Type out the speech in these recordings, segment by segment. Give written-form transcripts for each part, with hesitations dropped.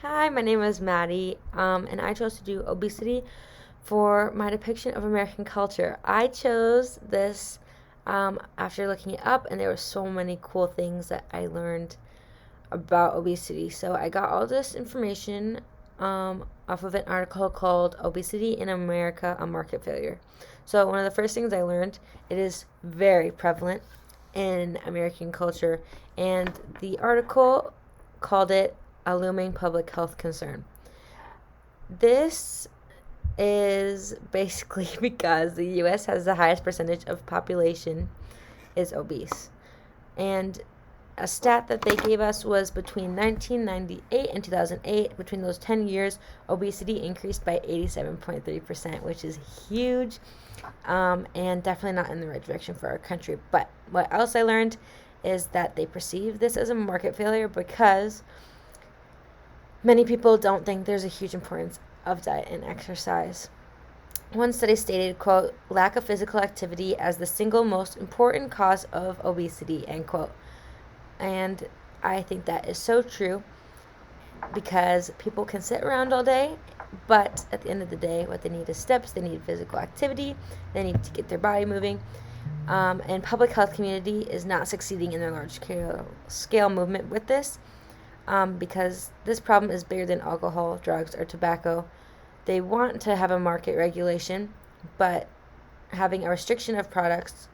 Hi, my name is Maddie, and I chose to do obesity for my depiction of American culture. I chose this after looking it up, and there were so many cool things that I learned about obesity. So I got all this information off of an article called Obesity in America, a Market Failure. So one of the first things I learned, it is very prevalent in American culture, and the article called it a looming public health concern. This is basically because the US has the highest percentage of population is obese. And a stat that they gave us was between 1998 and 2008, between those 10 years, obesity increased by 87.3%, which is huge, and definitely not in the right direction for our country. But what else I learned is that they perceive this as a market failure because many people don't think there's a huge importance of diet and exercise. One study stated, quote, lack of physical activity as the single most important cause of obesity, end quote. And I think that is so true because people can sit around all day, but at the end of the day, what they need is steps, they need physical activity, they need to get their body moving. And public health community is not succeeding in their large scale movement with this. Because this problem is bigger than alcohol, drugs, or tobacco. They want to have a market regulation, but having a restriction of products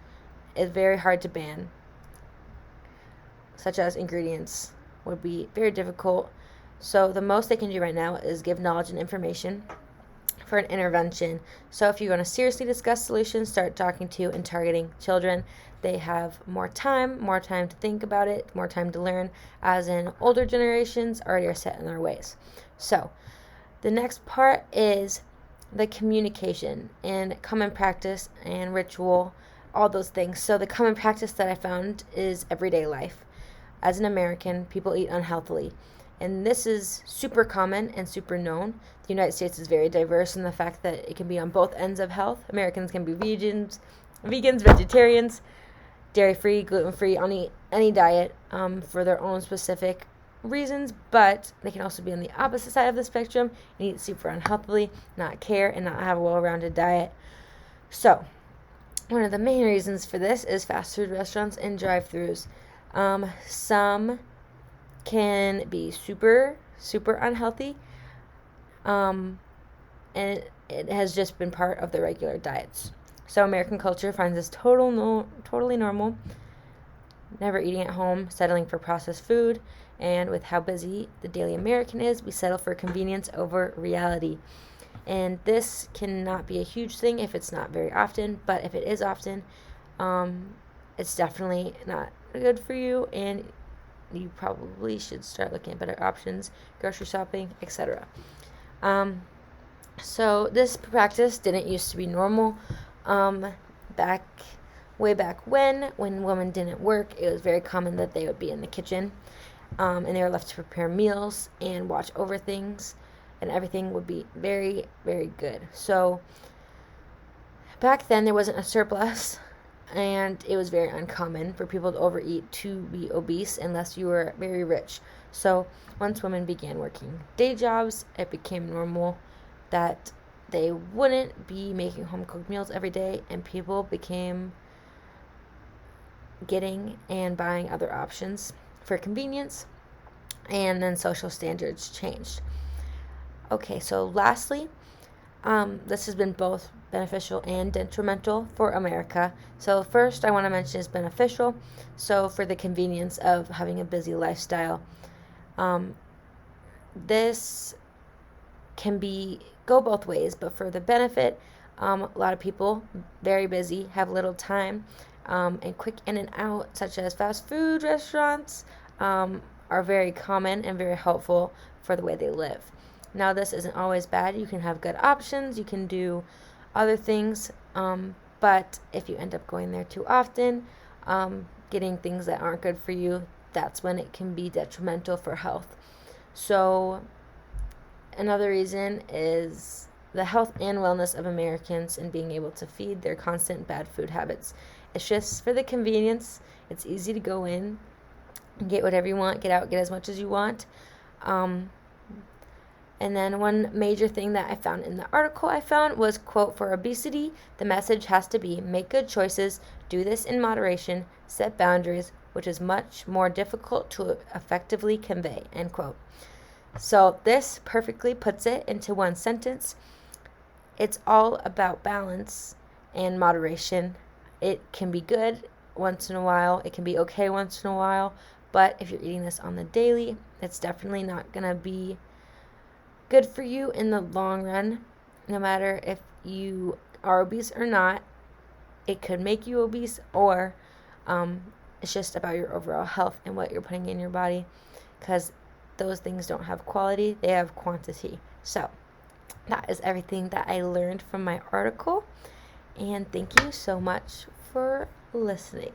is very hard to ban, such as ingredients would be very difficult. So the most they can do right now is give knowledge and information for an intervention. So if you want to seriously discuss solutions, start talking to and targeting children. They have more time to think about it, more time to learn, as in older generations already are set in their ways. So the next part is the communication and common practice and ritual, all those things. So the common practice that I found is everyday life. As an American, people eat unhealthily. And this is super common and super known. The United States is very diverse in the fact that it can be on both ends of health. Americans can be vegans, vegetarians, dairy-free, gluten-free, on any diet for their own specific reasons, but they can also be on the opposite side of the spectrum and eat super unhealthily, not care, and not have a well-rounded diet. So, one of the main reasons for this is fast food restaurants and drive-thrus. Some can be super unhealthy, and it has just been part of the regular diets. So American culture finds this totally normal, never eating at home, settling for processed food, and with how busy the daily American is, we settle for convenience over reality. And this cannot be a huge thing if it's not very often, but if it is often, it's definitely not good for you, and you probably should start looking at better options, grocery shopping, etc. So this practice didn't used to be normal. Way back when women didn't work, it was very common that they would be in the kitchen, and they were left to prepare meals and watch over things, and everything would be very, very good. So back then there wasn't a surplus, and it was very uncommon for people to overeat to be obese unless you were very rich. So once women began working day jobs, it became normal that they wouldn't be making home-cooked meals every day, and people became getting and buying other options for convenience, and then social standards changed. Okay, so lastly, this has been both beneficial and detrimental for America. So first, I want to mention it's beneficial. So for the convenience of having a busy lifestyle, this can go both ways. But for the benefit, a lot of people very busy, have little time, and quick in and out, such as fast food restaurants, are very common and very helpful for the way they live. Now, this isn't always bad. You can have good options. You can do other things. But if you end up going there too often, getting things that aren't good for you, that's when it can be detrimental for health. So another reason is the health and wellness of Americans and being able to feed their constant bad food habits. It's just for the convenience. It's easy to go in, get whatever you want, get out, get as much as you want. And then one major thing that I found in the article I found was, quote, for obesity, the message has to be make good choices, do this in moderation, set boundaries, which is much more difficult to effectively convey, end quote. So this perfectly puts it into one sentence. It's all about balance and moderation. It can be good once in a while. It can be okay once in a while. But if you're eating this on the daily, it's definitely not going to be good for you in the long run. No matter if you are obese or not, it could make you obese, or it's just about your overall health and what you're putting in your body, because those things don't have quality, they have quantity. So that is everything that I learned from my article, and thank you so much for listening.